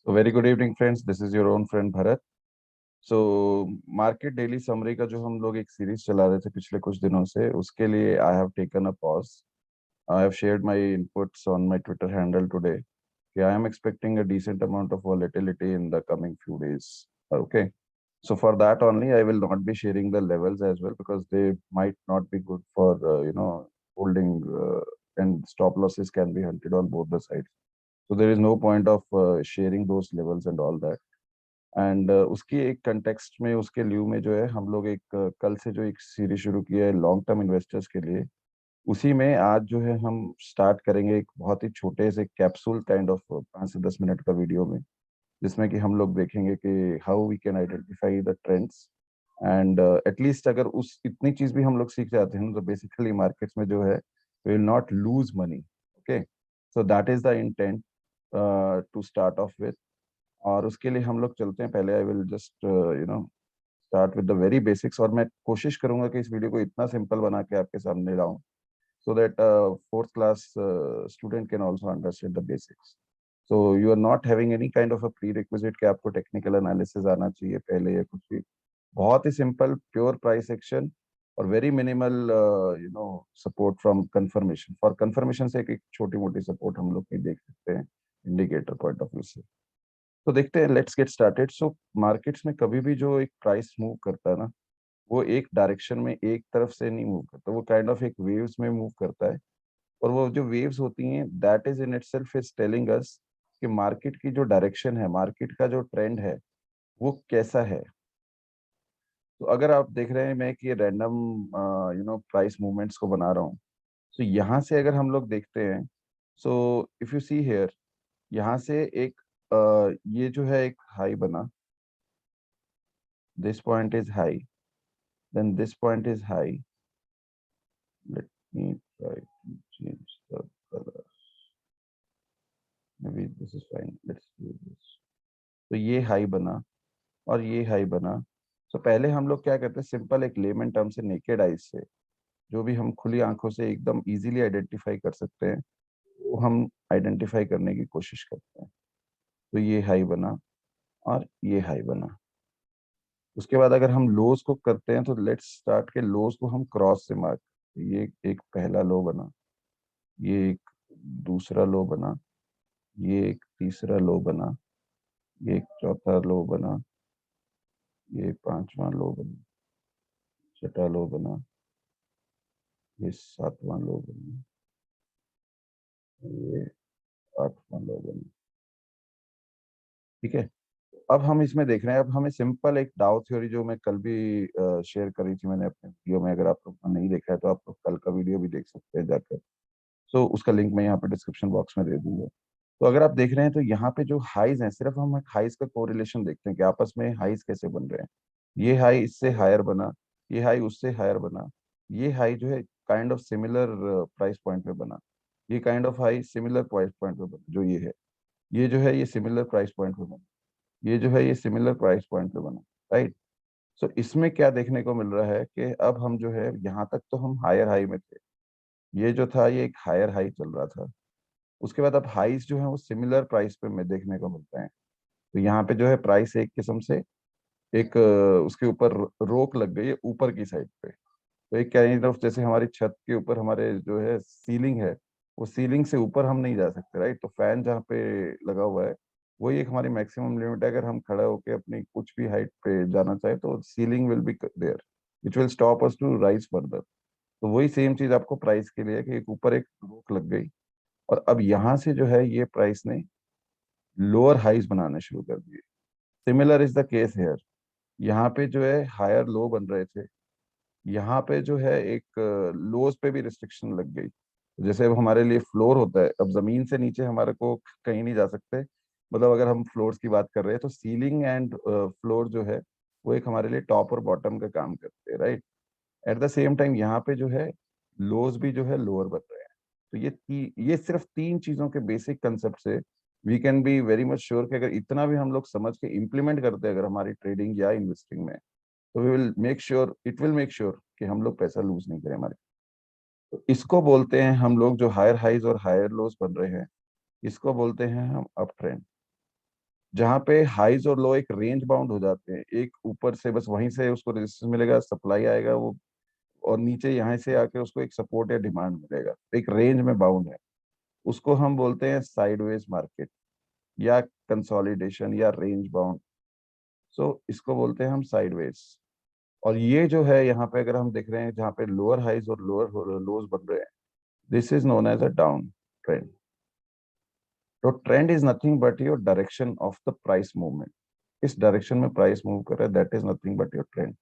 So very good evening friends, this is your own friend Bharat. So market daily summary का जो हम लोग एक सीरीज चला रहे थे पिछले कुछ दिनों से, उसके लिए I have taken a pause. I have shared my inputs on my Twitter handle today कि I am expecting a decent amount of volatility in the coming few days. Okay, so for that only I will not be sharing the levels as well because they might not be good for holding, and stop losses can be hunted on both the sides. So there is no point of sharing those levels and all that. And उसकी एक context में, उसके ल्यू में जो है, हम लोग एक कल से जो एक सीरीज शुरू की है लॉन्ग टर्म इन्वेस्टर्स के लिए, उसी में आज जो है हम स्टार्ट करेंगे एक बहुत ही छोटे से कैप्सूल काइंड ऑफ 5 से 10 मिनट का वीडियो में, जिसमें कि हम लोग देखेंगे कि how we can identify the trends. And at least अगर उस इतनी चीज भी हम लोग सीख जाते हैं तो बेसिकली मार्केट्स में जो है we will not lose money. Okay, so that is the intent to start off with. और उसके लिए हम लोग चलते हैं. पहले I will just start with the very basics, और मैं कोशिश करूंगा कि इस वीडियो को इतना सिंपल बना के आपके सामने लाऊं so that fourth class student can also understand the basics. So you are not having any kind of a prerequisite कि आपको टेक्निकल एनालिसिस आना चाहिए पहले या कुछ भी. बहुत ही सिंपल प्योर प्राइस एक्शन और very minimal support from confirmation. For confirmation से एक छोटी मोटी सपोर्ट हम लोग नहीं देख सकते हैं इंडिकेटर पॉइंट ऑफ व्यू से. तो देखते हैं, let's get started. So markets में कभी भी जो एक प्राइस मूव करता है ना, वो एक डायरेक्शन में एक तरफ से नहीं मूव करता, वो काइंड ऑफ एक वेव्स में मूव करता है. और वो जो वेव्स होती हैं, that is in itself is telling us कि मार्केट की जो डायरेक्शन है, मार्केट का जो ट्रेंड है, वो कैसा है. तो अगर आप देख रहे हैं मैं कि रैंडम प्राइस मूवमेंट्स को बना रहा हूँ, तो यहाँ से अगर हम लोग देखते हैं, so if you see here, यहाँ से एक ये जो है एक हाई बना. This point is high, then this point is high. Let me try to change the color. Maybe this is fine. Let's do this. तो ये हाई बना और ये हाई बना. तो पहले हम लोग क्या करते हैं, सिंपल एक लेमन टर्म से, नेकेड आइज से, जो भी हम खुली आंखों से एकदम इजीली आइडेंटिफाई कर सकते हैं, वो हम आइडेंटिफाई करने की कोशिश करते हैं. तो ये हाई बना और ये हाई बना. उसके बाद अगर हम लोज को करते हैं, तो लेट्स स्टार्ट के लोज को हम क्रॉस से मार्क. ये एक पहला लो बना, ये एक दूसरा लो बना, ये एक तीसरा लो बना, ये एक चौथा लो बना, ये पांचवा लो बना, छठा लो बना, ये सातवां लो बना, ये आठवां लो बना. ठीक है, अब हम इसमें देख रहे हैं, अब हमें सिंपल एक डाउ थ्योरी जो मैं कल भी शेयर करी थी मैंने अपने वीडियो में, अगर आप लोग ने नहीं देखा है तो आप लोग कल का वीडियो भी देख सकते हैं जाकर. सो उसका लिंक मैं यहाँ पे डिस्क्रिप्शन बॉक्स में दे दूंगा. तो अगर आप देख रहे हैं, तो यहाँ पे जो हाइज हैं, सिर्फ हम हाइज का कोरिलेशन देखते हैं कि आपस में हाइज कैसे बन रहे हैं. ये हाई इससे हायर बना, ये हाई उससे हायर बना, ये हाई जो है kind of similar price point पे बना, ये kind of high similar price point पे बना, जो ये है, ये जो है ये सिमिलर प्राइस पॉइंट पे बना, ये जो है ये सिमिलर प्राइस पॉइंट पे बना. राइट. सो इसमें क्या देखने को मिल रहा है कि अब हम जो है, यहाँ तक तो हम हायर हाई में थे, ये जो था ये एक हायर हाई चल रहा था. उसके बाद अब हाइस जो है वो सिमिलर प्राइस पे में देखने को मिलते हैं. तो यहाँ पे जो है प्राइस एक किस्म से एक उसके ऊपर रोक लग गई है ऊपर की साइड पे. तो एक काइंड ऑफ, जैसे हमारी छत के ऊपर हमारे जो है सीलिंग है, वो सीलिंग से ऊपर हम नहीं जा सकते. राइट. तो फैन जहाँ पे लगा हुआ है, वही एक हमारी मैक्सिमम लिमिट है. अगर हम खड़ा होकर अपनी कुछ भी हाइट पे जाना चाहे, तो ceiling will be there which will stop us to rise further. तो वही सेम चीज आपको प्राइस के लिए है कि एक ऊपर एक रोक लग गई, और अब यहाँ से जो है ये प्राइस ने लोअर हाइज बनाने शुरू कर दिए. Similar is the case hair. यहाँ पे जो है हायर लो बन रहे थे, यहाँ पे जो है एक लोज पे भी रिस्ट्रिक्शन लग गई. जैसे अब हमारे लिए फ्लोर होता है, अब जमीन से नीचे हमारे को कहीं नहीं जा सकते. मतलब अगर हम फ्लोर्स की बात कर रहे हैं, तो सीलिंग एंड फ्लोर जो है, वो एक हमारे लिए टॉप और बॉटम का काम करते हैं. Right. Eight the same time यहाँ पे जो है लोज भी जो है लोअर बन रहे हैं. तो ये सिर्फ तीन चीजों के बेसिक कंसेप्ट से we can be very much sure कि अगर इतना भी हम लोग समझ के इम्प्लीमेंट करते हैं अगर हमारी ट्रेडिंग या इन्वेस्टिंग में, तो we will make sure, it will make sure कि हम लोग पैसा लूज नहीं करें हमारे. तो इसको बोलते हैं हम लोग, जो हायर हाइज और हायर लोज बन रहे हैं, इसको बोलते हैं हम अप ट्रेंड. जहाँ पे हाइज और लो एक रेंज बाउंड हो जाते हैं, एक ऊपर से बस वहीं से उसको रेजिस्टेंस मिलेगा, सप्लाई आएगा वो, और नीचे यहाँ से आके उसको एक सपोर्ट या डिमांड मिलेगा, एक रेंज में बाउंड है, उसको हम बोलते हैं साइडवेज मार्केट या कंसोलिडेशन या रेंज बाउंड। सो इसको बोलते हैं हम साइडवेज। और ये जो है यहाँ पे अगर हम देख रहे हैं जहाँ पे लोअर हाइज और लोअर लोज बन रहे हैं, this is known as a down trend. तो trend is nothing but your direction of the price movement, इस डायरेक्शन में प्राइस मूव कर रहा है, that is nothing but your trend.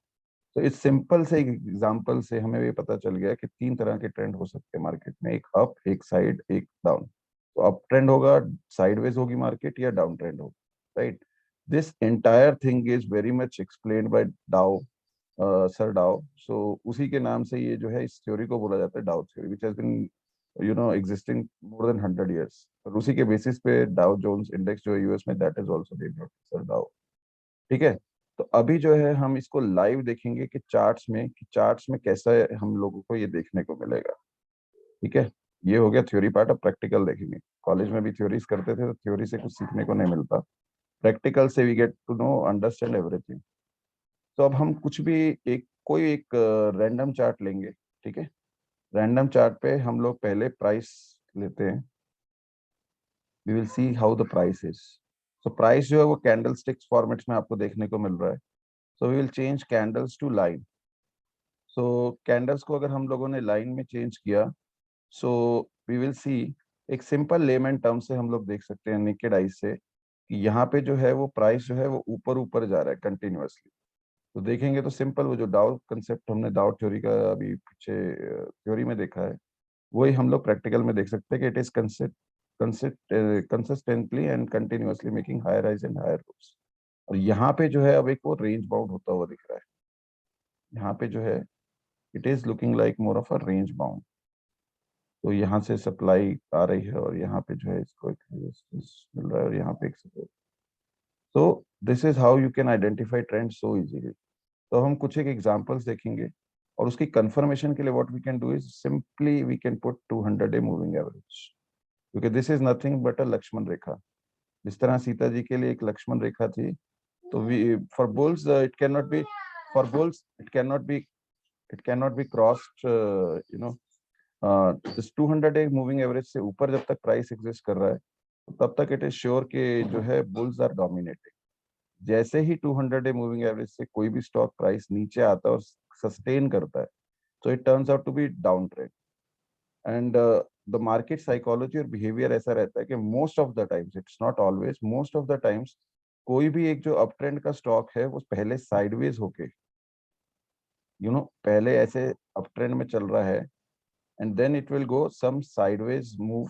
तो इस सिंपल से एग्जांपल से हमें ये पता चल गया कि तीन तरह के ट्रेंड हो सकते हैं मार्केट में, एक अप, एक साइड, एक डाउन। तो अप ट्रेंड होगा, साइडवेज होगी मार्केट, या डाउन ट्रेंड होगा, right. This entire thing is very much explained bye डाउ, सर डाउ। सो उसी के नाम से ये जो है इस थ्योरी को बोला जाता है Dow theory, which has been existing more than 100 years। और उसी के बेसिस पे डाउ जोन्स इंडेक्स जो है यूएस में, that is also named sir डाउ। ठीक है। तो अभी जो है हम इसको लाइव देखेंगे कि चार्ट्स में कैसा है, हम लोगों को ये देखने को मिलेगा। ठीक है। ये हो गया थ्योरी पार्ट, अब प्रैक्टिकल देखेंगे। कॉलेज में भी थ्योरीज करते थे, तो थ्योरी से कुछ सीखने को नहीं मिलता, प्रैक्टिकल से we get to know understand everything. तो अब हम कुछ भी कोई एक रैंडम चार्ट लेंगे। ठीक है। रैंडम चार्ट पे हम लोग पहले प्राइस लेते हैं, we will see how the price is. तो प्राइस जो है वो कैंडल स्टिक्स फॉर्मेट में आपको देखने को मिल रहा है। So we will change candles to line. So candles को अगर हम लोगों ने लाइन में चेंज किया, सो वी विल सी, एक सिंपल लेमन टर्म से हम लोग देख सकते हैं नेकेड आई से कि यहाँ पे जो है वो प्राइस जो है वो ऊपर ऊपर जा रहा है कंटिन्यूअसली। तो देखेंगे तो सिंपल वो जो डाउ कंसेप्ट हमने डाउ थ्योरी का अभी पीछे थ्योरी में देखा है, वही हम लोग प्रैक्टिकल में देख सकते हैं कि it is consistently and continuously making higher highs and higher lows. और यहाँ पे जो है अब एक वो रेंज बाउंड होता हुआ दिख रहा है, यहाँ पे जो है it is looking like more of a range bound. तो यहाँ से सप्लाई आ रही है और यहाँ पे जो है इसको एक resistance मिल रहा है और यहाँ पे एक सपोर्ट। तो this is how you can identify trend so easily. तो हम कुछ एक एग्जांपल्स देखेंगे, और उसकी कंफर्मेशन के लिए what we can do is simply we can put 200 day moving average, क्योंकि this is nothing but a Lakshman rekha. जिस तरह सीता जी के लिए एक लक्ष्मण रेखा थी, तो we for bulls it can not be, for bulls it can not be crossed, इस 200 day moving average से ऊपर जब तक प्राइस एग्जिस्ट कर रहा है, तो तब तक इट इज श्योर कि जो है बुल्स आर डोमिनेटिंग। जैसे ही 200 डे मूविंग एवरेज से कोई भी स्टॉक प्राइस नीचे आता है और सस्टेन करता है, तो it turns out to be down trend. And the market psychology और बिहेवियर ऐसा रहता है कि most of the times, it's not always, most of the times कोई भी एक जो अप ट्रेंड का स्टॉक है वो पहले साइडवेज होके, पहले ऐसे अप ट्रेंड में चल रहा है, and then it will go some sideways move,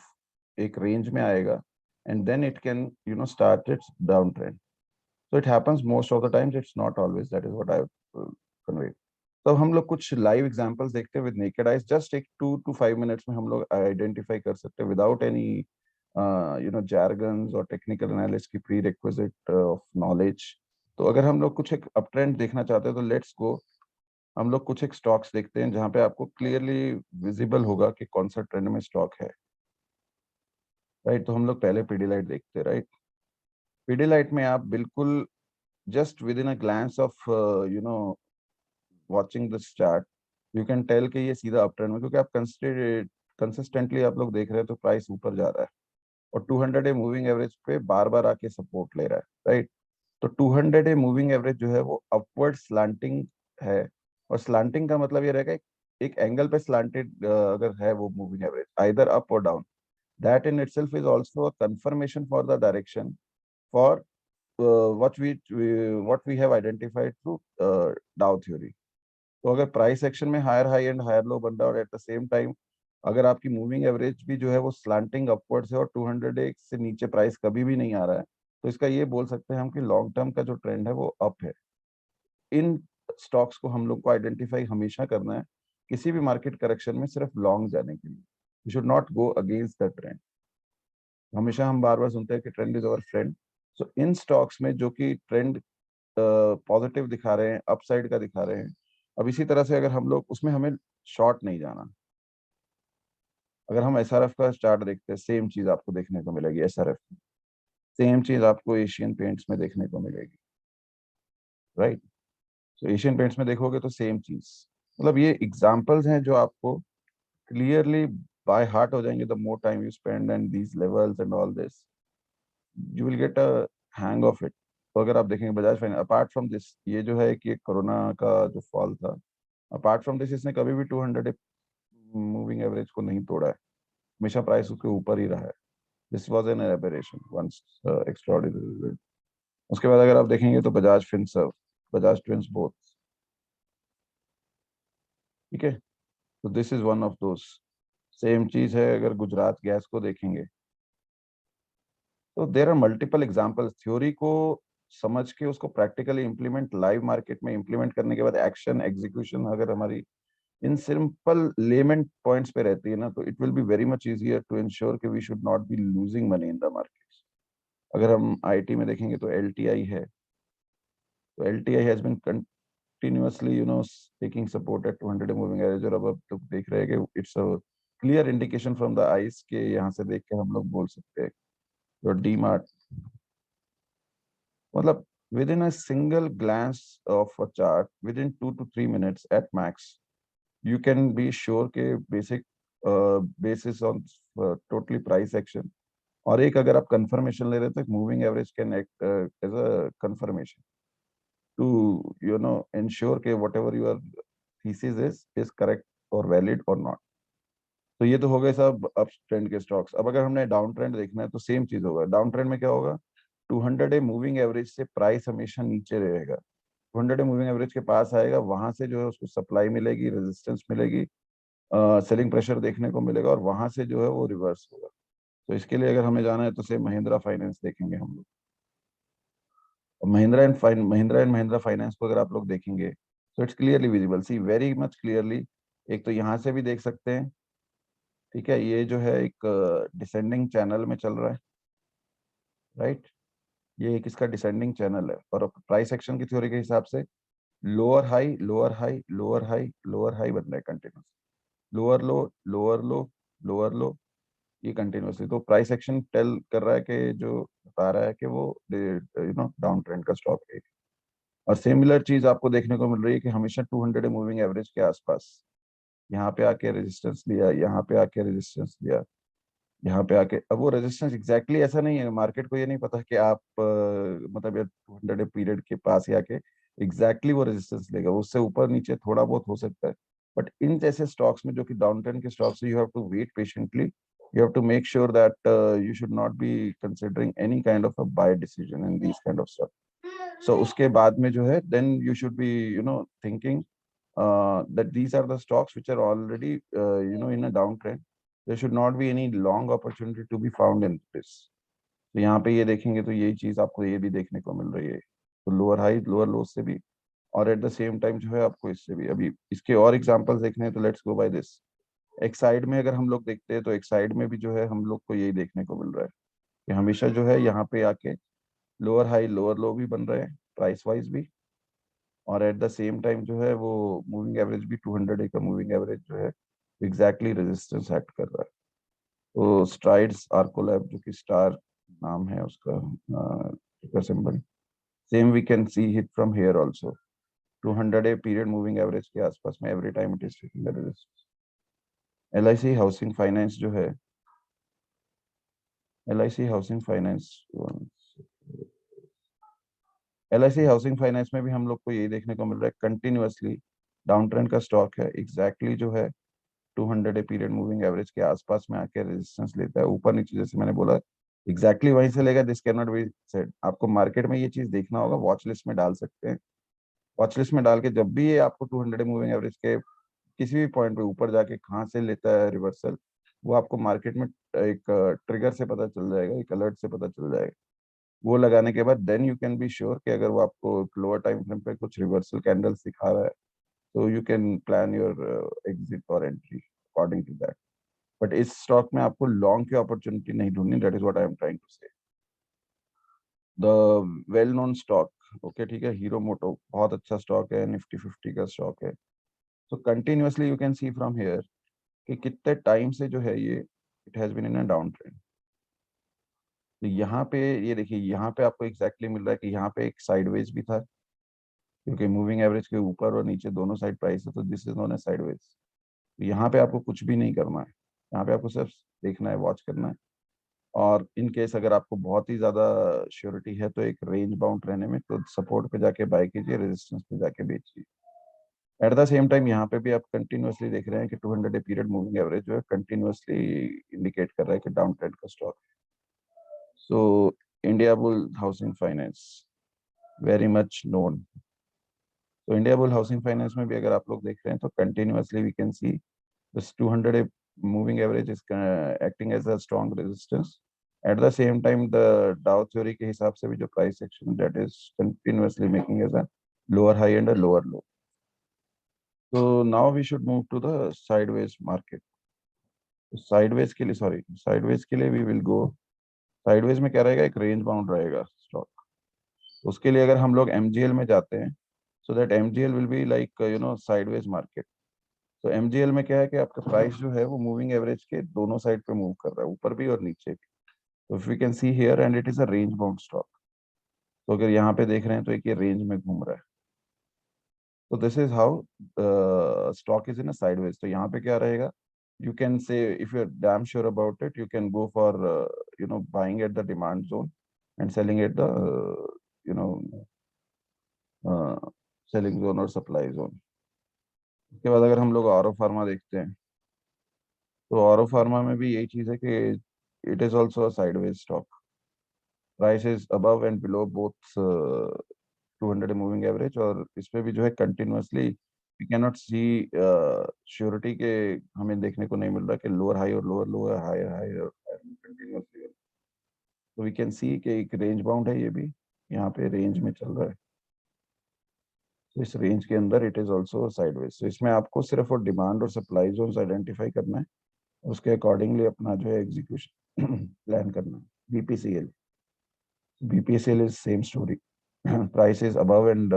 एक रेंज में आएगा, and then it can start its down trend. So it happens most of the times, it's not always, that is what I conveyed. तो हम लोग कुछ live examples देखते हैं with naked eyes, just एक 2 to 5 मिनट्स में हम लोग आइडेंटिफाई कर सकते हैं विदाउट एनी jargons और टेक्निकल एनालिस्ट की प्री रिक्विजिट ऑफ नॉलेज। तो अगर हम लोग कुछ एक अप ट्रेंड देखना चाहते हैं तो लेट्स गो, हम लोग कुछ एक स्टॉक्स देखते हैं जहां पे आपको क्लियरली विजिबल होगा कि कौन सा ट्रेंड में स्टॉक है, राइट। तो हम लोग पहले पीडीलाइट देखते हैं, राइट। पीडीलाइट में आप बिल्कुल just within a glance of watching this chart, you can tell कि ये सीधा अप ट्रेंड में, क्योंकि आप कंसिस्टेंटली आप लोग देख रहे हैं तो प्राइस ऊपर जा रहा है और 200 डे मूविंग एवरेज पे बार बार आके सपोर्ट ले रहा है, राइट। तो 200 डे मूविंग एवरेज जो है वो अपवर्ड स्लांटिंग है, और स्लांटिंग का मतलब ये रहेगा एक एंगल पे स्लांटेड अगर है वो मूविंग एवरेज आइदर अप और down, that in itself is also a confirmation for the direction for what we have identified through Dow theory। तो अगर प्राइस एक्शन में higher high and higher low बन रहा है और एट द सेम टाइम अगर आपकी मूविंग एवरेज भी जो है वो स्लांटिंग अपवर्ड्स है और 200 डे से नीचे प्राइस कभी भी नहीं आ रहा है, तो इसका ये बोल सकते हैं हम कि लॉन्ग टर्म का जो ट्रेंड है वो अप है। इन स्टॉक्स को हम लोग को आइडेंटिफाई हमेशा करना है किसी भी मार्केट करेक्शन में सिर्फ लॉन्ग जाने के लिए, we should not go against the trend. हमेशा हम बार बार सुनते हैं कि trend is our friend. So in stocks में जो कि ट्रेंड पॉजिटिव दिखा रहे हैं, अपसाइड का दिखा रहे हैं, अब इसी तरह से अगर हम लोग उसमें हमें शॉर्ट नहीं जाना। अगर हम एसआरएफ का चार्ट देखते हैं, सेम चीज आपको देखने को मिलेगी एसआरएफ में। सेम चीज आपको एशियन पेंट्स में देखने को मिलेगी, राइट। तो एशियन पेंट्स में देखोगे तो सेम चीज, मतलब ये एग्जांपल्स हैं जो आपको क्लियरली बाय हार्ट हो जाएंगे the more time you spend and these levels and all this, you will get a hang of it. तो अगर आप देखेंगे Bajaj finance, apart from this, ये जो है कि कोरोना का जो फॉल था, अपार्ट फ्रॉम दिस इसने कभी भी 200 मूविंग एवरेज को नहीं तोड़ा है, हमेशा प्राइस उसके ऊपर ही रहा है। This was an aberration once extraordinary. उसके बाद अगर आप देखेंगे तो बजाज फिनसर्व, बजाज ट्विंस बोथ, ठीक है। तो this is one of those. Same चीज है अगर गुजरात गैस को देखेंगे, तो there are multiple examples. Theory को समझ के उसको प्रैक्टिकली इंप्लीमेंट, लाइव मार्केट में इंप्लीमेंट करने के बाद एक्शन एग्जीक्यूशन अगर हमारी इन सिंपल लेमन पॉइंट्स पे रहती है ना, तो it will be very much easier to ensure कि we should not be losing money in the market. अगर हम आईटी में देखेंगे तो एलटीआई है, तो LTI has been continuously taking support at 200 moving average, और अब तो देख रहे हैं कि it's a clear indication from the highs के यहाँ से देख के हम लोग बोल सकते हैं जो डी मार्ट, मतलब within a single glance of a chart within 2 to 3 minutes at max you can be sure के basic basis on totally price action, और एक अगर आप कंफर्मेशन ले रहे हो तो moving average can act as a confirmation to ensure के whatever your thesis is correct or valid or not। तो ये तो हो गए सब अप ट्रेंड के स्टॉक्स। अब अगर हमने डाउन ट्रेंड देखना है तो सेम चीज होगा। डाउन ट्रेंड में क्या होगा, 200 मूविंग एवरेज से प्राइस हमेशा नीचे रहेगा, 200 मूविंग एवरेज के पास आएगा, वहां से जो है उसको सप्लाई मिलेगी, रेजिस्टेंस मिलेगी, सेलिंग प्रेशर देखने को मिलेगा, और वहां से जो है वो रिवर्स होगा। तो इसके लिए अगर हमें जाना है तो से महिंद्रा फाइनेंस देखेंगे हम लोग। और महिंद्रा एंड महिंद्रा फाइनेंस को अगर आप लोग देखेंगे तो it's clearly visible, see very much clearly. एक तो यहाँ से भी देख सकते हैं, ठीक है, ये जो है एक डिसेंडिंग चैनल में चल रहा है, राइट। ये एक इसका डिसेंडिंग चैनल है, और प्राइस एक्शन की थ्योरी के हिसाब से lower high lower high lower high lower high बन रहा है कंटिन्यूस, लोअर लो लोअर लो लोअर लो, ये कंटिन्यूसली। तो प्राइस एक्शन टेल कर रहा है कि जो बता रहा है कि वो डाउन ट्रेंड का स्टॉक है। और सिमिलर चीज आपको देखने को मिल रही है कि हमेशा 200 मूविंग एवरेज के आसपास, यहाँ पे आके रेजिस्टेंस लिया, यहाँ पे आके रेजिस्टेंस लिया, यहाँ पे आके, अब वो रेजिस्टेंस एग्जैक्टली ऐसा नहीं है, मार्केट को ये नहीं पता कि आप मतलब ये 200 पीरियड के पास ही आके एग्जैक्टली वो रेजिस्टेंस लेगा, उससे ऊपर नीचे थोड़ा बहुत हो सकता है। बट इन जैसे स्टॉक्स में जो कि डाउन ट्रेंड के stocks, you have to wait patiently, you have to make sure that you should not be considering any kind of a buy decision in these kind of stuff। So उसके बाद में जो है then you should be thinking that these are the stocks which are already in a downtrend, there should not be any long opportunity to be found in this। तो यहाँ पे ये देखेंगे तो यही चीज आपको ये भी देखने को मिल रही है, तो लोअर हाई लोअर लो से भी, और एट द सेम टाइम जो है आपको इससे भी। अभी इसके और एग्जांपल्स देखने हैं तो let's go by this. Exide में अगर हम लोग देखते हैं तो एक्साइड में भी जो है हम लोग को यही देखने को मिल रहा है कि हमेशा जो है यहाँ पे आके लोअर हाई लोअर लो भी बन रहे हैं प्राइस वाइज भी, और एट द सेम टाइम जो है वो मूविंग एवरेज भी 200 का मूविंग एवरेज जो है एग्जैक्टली रेजिस्टेंस एक्ट कर रहा है। तो स्ट्राइड्स आर्कोलैब जो कि स्टार नाम है उसका symbol, same we can see it from here also, 200 period moving average के आसपास में every time it is hitting the resistance. LIC housing finance जो है, LIC housing finance LIC housing finance में भी हम लोग को यही देखने को मिल रहा है, कंटिन्यूअसली डाउन ट्रेंड का स्टॉक है, एग्जैक्टली जो है 200 पीरियड मूविंग एवरेज के आसपास में आके रेजिस्टेंस लेता है, ऊपर नीचे जैसे मैंने बोला एग्जैक्टली वहीं से लेगा, this can not be said. आपको मार्केट में ये चीज देखना होगा, वॉच लिस्ट में डाल सकते हैं, वॉच लिस्ट में डाल के जब भी ये आपको 200 मूविंग एवरेज के किसी भी पॉइंट पे ऊपर जाके कहाँ से लेता है रिवर्सल, वो आपको मार्केट में एक ट्रिगर से पता चल जाएगा, एक अलर्ट से पता चल जाएगा। वो लगाने के बाद then you can be sure कि अगर वो आपको लोअर टाइम फ्रेम पे कुछ रिवर्सल कैंडल्स दिखा रहा है तो you can plan your exit और entry according to that. But इस स्टॉक में आपको लॉन्ग की अपॉर्चुनिटी नहीं ढूंढनी, that is what I am trying to say. The well known stock, okay ठीक है, हीरो मोटो बहुत अच्छा स्टॉक है, निफ्टी 50 का स्टॉक है। तो continuously you can see from here कि कितने टाइम से जो है ये it has been in a down trend. तो यहाँ पे ये देखिए, यहाँ पे आपको एग्जैक्टली मिल रहा है कि यहाँ पे एक साइडवेज भी था, क्योंकि मूविंग एवरेज के ऊपर और नीचे दोनों साइड प्राइस है, तो this is known as sideways. तो यहाँ पे आपको कुछ भी नहीं करना है, यहाँ पे आपको सिर्फ देखना है, वॉच करना है। और इन केस अगर आपको बहुत ही ज्यादा श्योरिटी है तो एक रेंज बाउंड रहने में, तो सपोर्ट पे जाके बाय कीजिए, रेजिस्टेंस पे जाके बेचिए। एट द सेम टाइम यहाँ पे भी आप कंटिन्यूअसली देख रहे हैं कि 200 डे पीरियड मूविंग एवरेज जो है कंटिन्यूअसली इंडिकेट कर रहा है कि डाउन ट्रेंड का stock. So India bull housing finance, very much known. तो इंडिया बुल हाउसिंग फाइनेंस में भी अगर आप लोग देख रहे हैं तो continuously we can see this 200 day moving average is acting as a strong resistance. At the same time the Dow theory के हिसाब से भी जो price action that is continuously making as a lower high and a lower लो। तो now we should move to the sideways market. Sideways के लिए, sorry, sideways के लिए वी विल गो, साइडवेज में क्या रहेगा, एक रेंज बाउंड रहेगा स्टॉक। उसके लिए अगर हम लोग एमजीएल में जाते हैं, so that MGL will be like sideways market. तो एमजीएल में क्या है कि आपका प्राइस जो है वो मूविंग एवरेज के दोनों साइड पे मूव कर रहा है, ऊपर भी और नीचे भी। तो if we can see here, and it is a range bound stock. तो अगर यहाँ पे देख रहे हैं तो एक ये रेंज में घूम रहा है। तो this is how stock is in a sideways. तो यहाँ पे क्या रहेगा, you can say, if you're damn sure about it, you can go for buying at the demand zone and selling at the you know uh, selling zone और supply zone। उसके बाद अगर हम लोग ऑरो फार्मा देखते हैं, तो ऑरो फार्मा में भी यही चीज है कि it is also a sideways stock. Price is above and below both 200 moving average, और इसमें भी जो है continuously we can not see sureity के, हमें देखने को नहीं मिल रहा कि लोअर हाई और लोअर लोअर हाई हाई और कंटिन्यूअसली। तो वी कैन सी कि एक रेंज बाउंड है, ये भी यहाँ पे रेंज में चल रहा है। तो इस रेंज के अंदर इट इज ऑल्सो साइडवेज। तो इसमें आपको सिर्फ और डिमांड और सप्लाई जोन्स आइडेंटिफाई करना है, उसके अकॉर्डिंगली अपना जो है एग्जीक्यूशन प्लान करना है। BPCL, BPCL is same story. Price is above and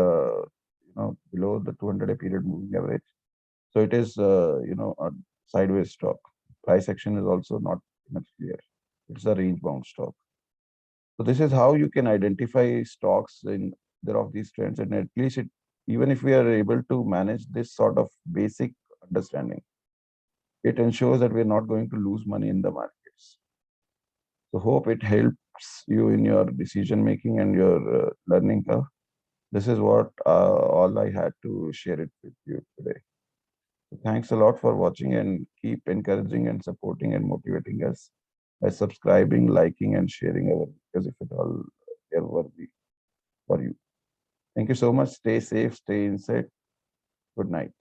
below the 200 period moving average. So it is a sideways stock. Price action is also not much clear. It's a range bound stock. So this is how you can identify stocks in there of these trends, and at least even if we are able to manage this sort of basic understanding, it ensures that we're not going to lose money in the markets. So hope it helps you in your decision making and your learning curve. This is what all I had to share it with you today. So thanks a lot for watching, and keep encouraging and supporting and motivating us by subscribing, liking, and sharing our videos if it all are worthy for you. Thank you so much. Stay safe, stay inside. Good night.